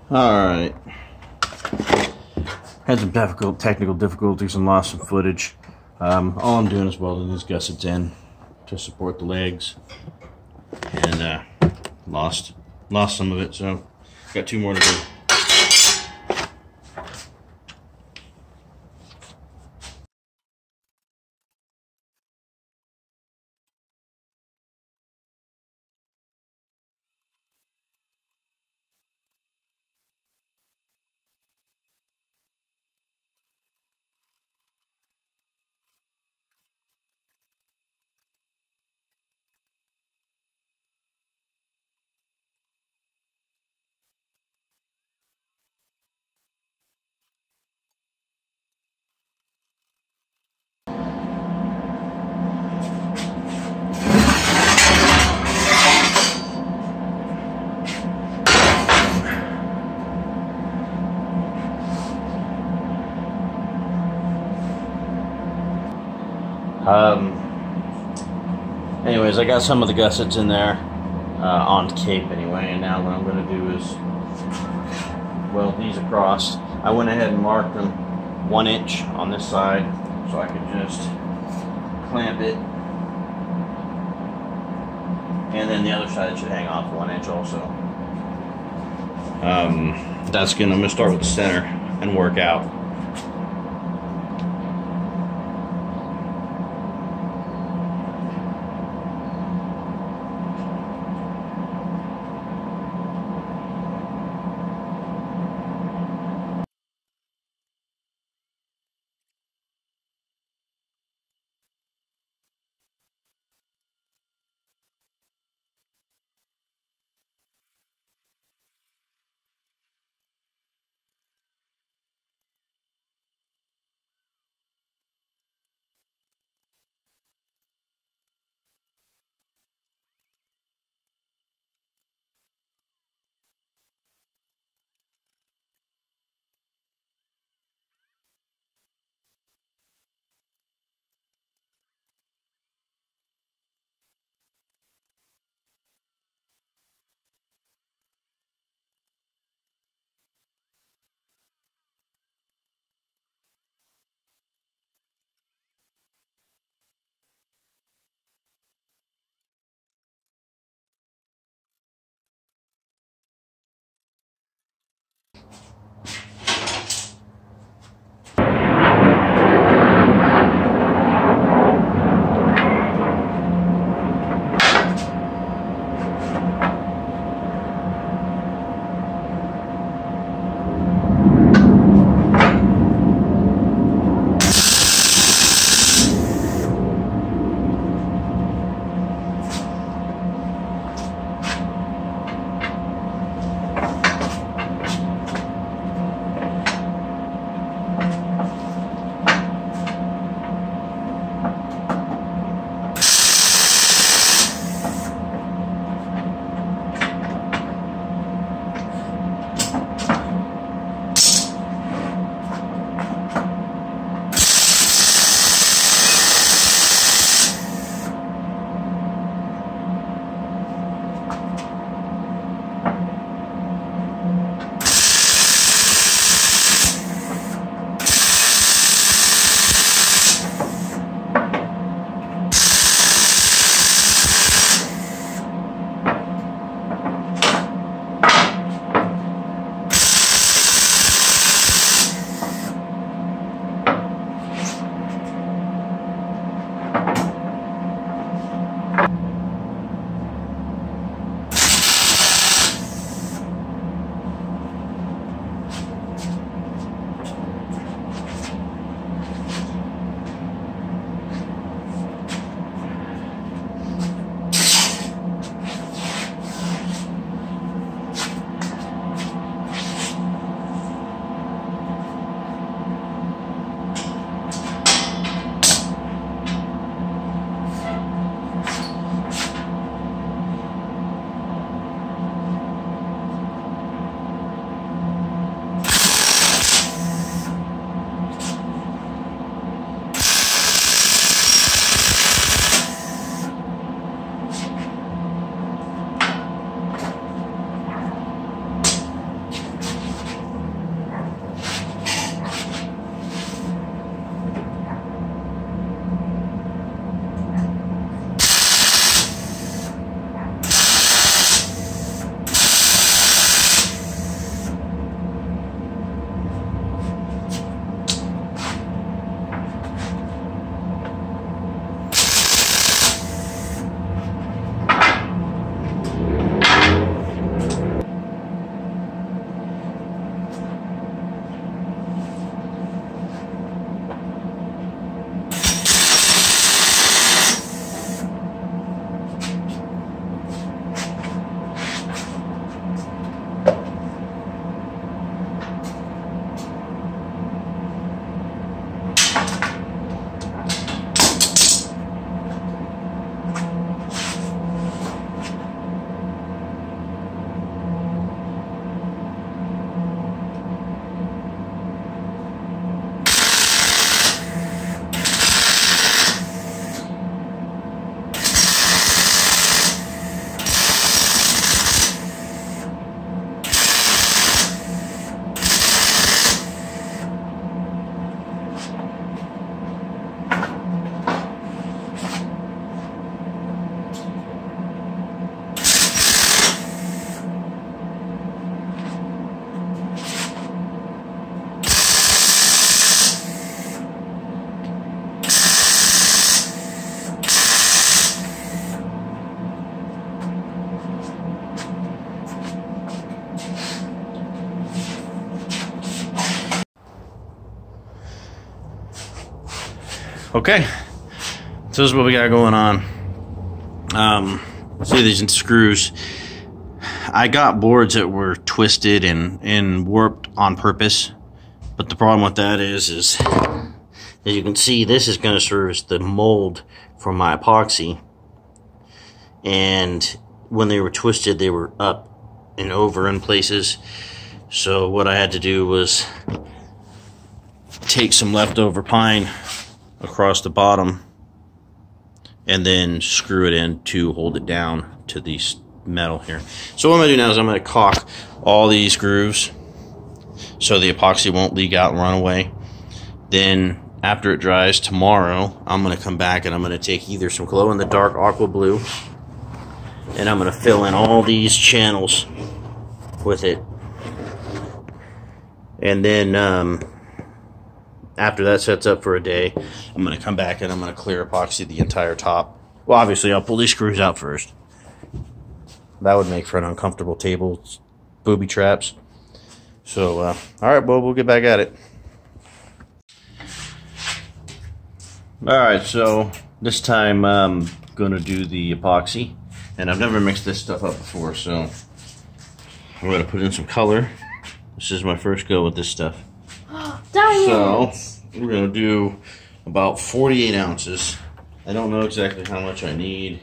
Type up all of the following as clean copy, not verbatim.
Alright. Had some technical difficulties and lost some footage. All I'm doing is welding these gussets in to support the legs. And lost some of it, so got 2 more to do. Anyways, I got some of the gussets in there on cape anyway, and now what I'm going to do is weld these across. I went ahead and marked them 1 inch on this side so I could just clamp it, and then the other side should hang off 1 inch also. I'm going to start with the center and work out. Okay, so this is what we got going on. See these screws. I got boards that were twisted and warped on purpose, but the problem with that is as you can see, this is going to serve as the mold for my epoxy. And when they were twisted, they were up and over in places. So what I had to do was take some leftover pine across the bottom and then screw it in to hold it down to these metal here. So what I'm going to do now is I'm going to caulk all these grooves so the epoxy won't leak out and run away. Then after it dries tomorrow, I'm going to come back and I'm going to take either some glow-in-the-dark aqua blue and I'm going to fill in all these channels with it. And then after that sets up for a day, I'm going to come back and I'm going to clear epoxy the entire top. Well, obviously I'll pull these screws out first. That would make for an uncomfortable table, booby traps. So, all right, well, we'll get back at it. All right, so this time I'm going to do the epoxy. And I've never mixed this stuff up before, so I'm going to put in some color. This is my first go with this stuff. So we're going to do about 48 ounces. I don't know exactly how much I need.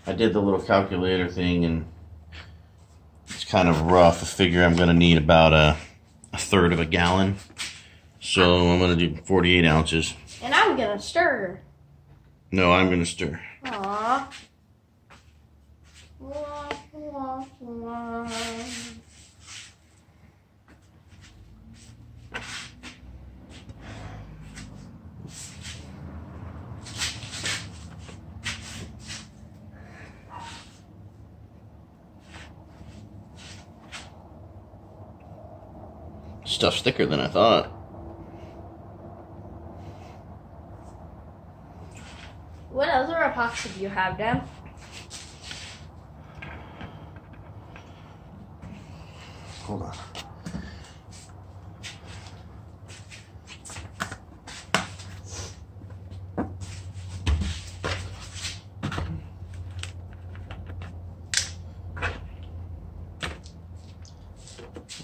I did the little calculator thing and it's kind of rough. I figure I'm going to need about a third of a gallon. So I'm going to do 48 ounces. And I'm going to stir. No, I'm going to stir. Aww. Stuff's thicker than I thought. What other epoxy do you have, Dan? Hold on.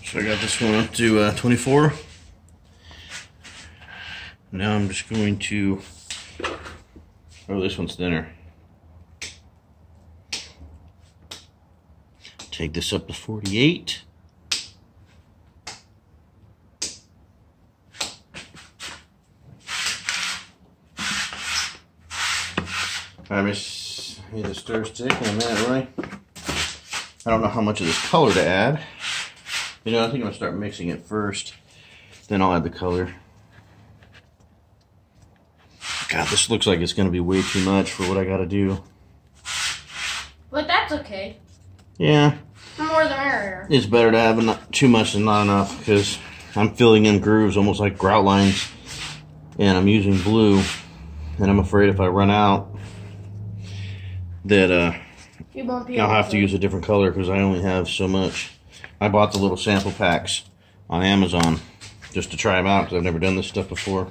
So I got this one up to 24. Now I'm just going to, oh, this one's thinner. Take this up to 48. I miss the stir stick in a minute, right? I don't know how much of this color to add. You know, I think I'm gonna start mixing it first, then I'll add the color. God, this looks like it's gonna be way too much for what I gotta do. But that's okay. Yeah. The more the merrier. It's better to have not too much than not enough, because I'm filling in grooves almost like grout lines, and I'm using blue, and I'm afraid if I run out, that you won't be I'll have to use a different color because I only have so much. I bought the little sample packs on Amazon just to try them out because I've never done this stuff before.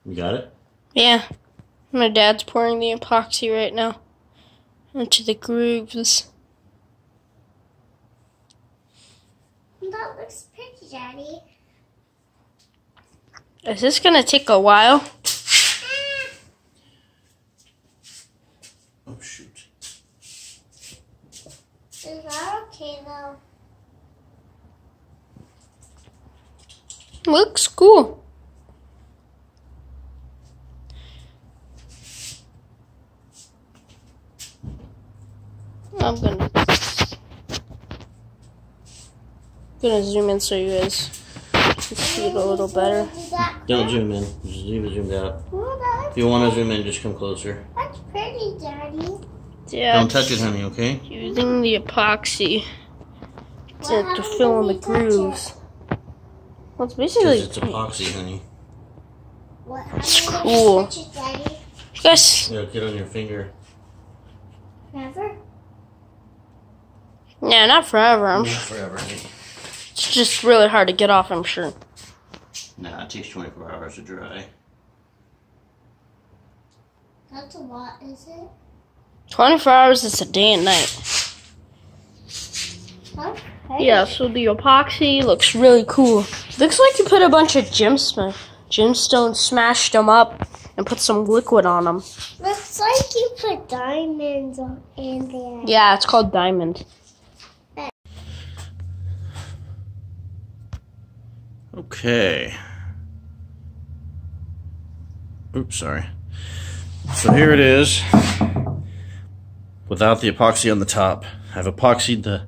You got it? Yeah. My dad's pouring the epoxy right now into the grooves. That looks pretty, Daddy. Is this gonna take a while? Oh, shoot. Is that okay, though? Looks cool. I'm gonna zoom in so you guys can see it a little better. Don't zoom in. Just leave it zoomed out. If you want to zoom in, just come closer. That's pretty, Daddy. Yeah. Don't touch it, honey, okay? Using the epoxy to fill in the grooves. Well, it's basically... It's epoxy, honey. It's cool. You guys... Yeah, get on your finger. Never? Yeah, not forever. Not forever, honey. It's just really hard to get off, I'm sure. Nah, it takes 24 hours to dry. That's a lot, is it? 24 hours is a day and night. Okay. Yeah, so the epoxy looks really cool. Looks like you put a bunch of gemstones, smashed them up, and put some liquid on them. Looks like you put diamonds in there. Yeah, it's called diamond. Okay. Oops, sorry. So here it is, without the epoxy on the top. I've epoxied the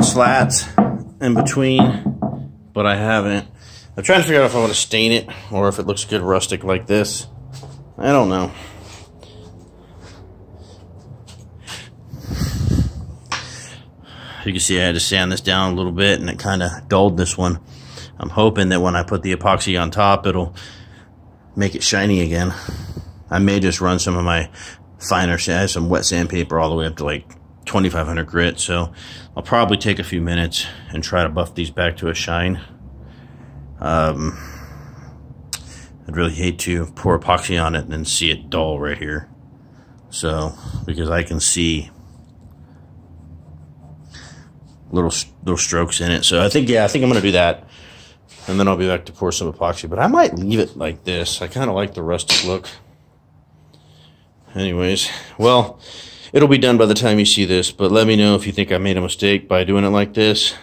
slats in between, but I haven't. I'm trying to figure out if I want to stain it or if it looks good rustic like this. I don't know. You can see I had to sand this down a little bit and it kind of dulled this one. I'm hoping that when I put the epoxy on top, it'll make it shiny again. I may just run some of my finer sand, some wet sandpaper all the way up to like 2500 grit. So I'll probably take a few minutes and try to buff these back to a shine. I'd really hate to pour epoxy on it and then see it dull right here. So, because I can see little strokes in it. So I think I'm gonna do that. And then I'll be back to pour some epoxy. But I might leave it like this. I kind of like the rustic look. Anyways, well, it'll be done by the time you see this. But let me know if you think I made a mistake by doing it like this.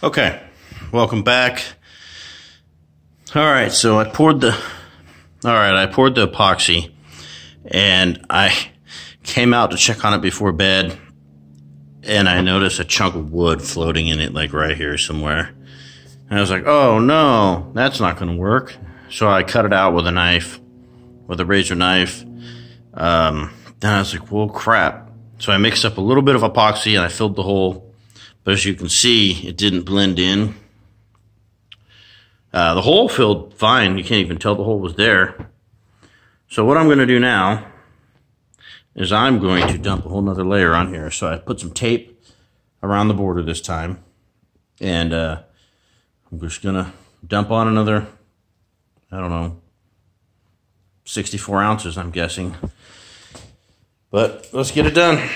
Okay, welcome back. All right, so I poured the epoxy, and I came out to check on it before bed, and I noticed a chunk of wood floating in it, like right here somewhere. And I was like, oh no, that's not going to work. So I cut it out with a knife, with a razor knife. Then I was like, well, crap. So I mixed up a little bit of epoxy and I filled the hole. But as you can see, it didn't blend in. The hole filled fine. You can't even tell the hole was there. So what I'm going to do now is I'm going to dump a whole nother layer on here. So I put some tape around the border this time. And I'm just going to dump on another, I don't know, 64 ounces, I'm guessing. But let's get it done.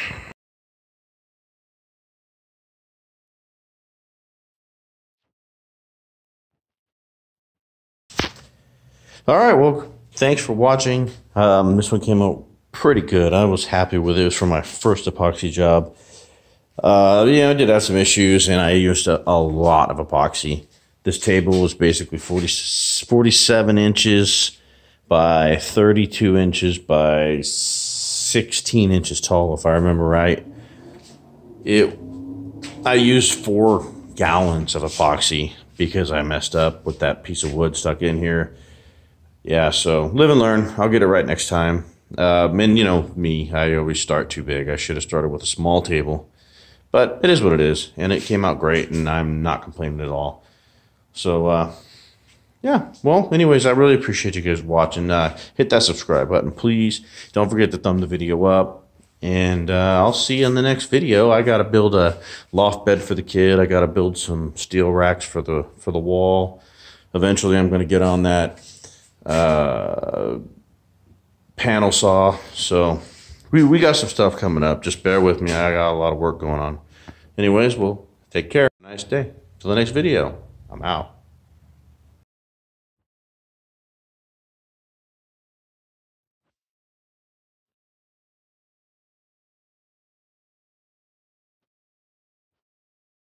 All right, well, thanks for watching. This one came out pretty good. I was happy with it. It was for my first epoxy job. Yeah, I did have some issues, and I used a lot of epoxy. This table was basically 47 inches by 32 inches by 16 inches tall, if I remember right. I used 4 gallons of epoxy because I messed up with that piece of wood stuck in here. Yeah, so live and learn. I'll get it right next time. And you know me, I always start too big. I should have started with a small table. But it is what it is, and it came out great, and I'm not complaining at all. So yeah, well, anyways, I really appreciate you guys watching. Hit that subscribe button, please. Don't forget to thumb the video up. And I'll see you in the next video. I got to build a loft bed for the kid. I got to build some steel racks for the wall. Eventually, I'm going to get on that panel saw. So we got some stuff coming up. Just bear with me. I got a lot of work going on. Anyways, well, take care. Nice day. Till the next video. I'm out.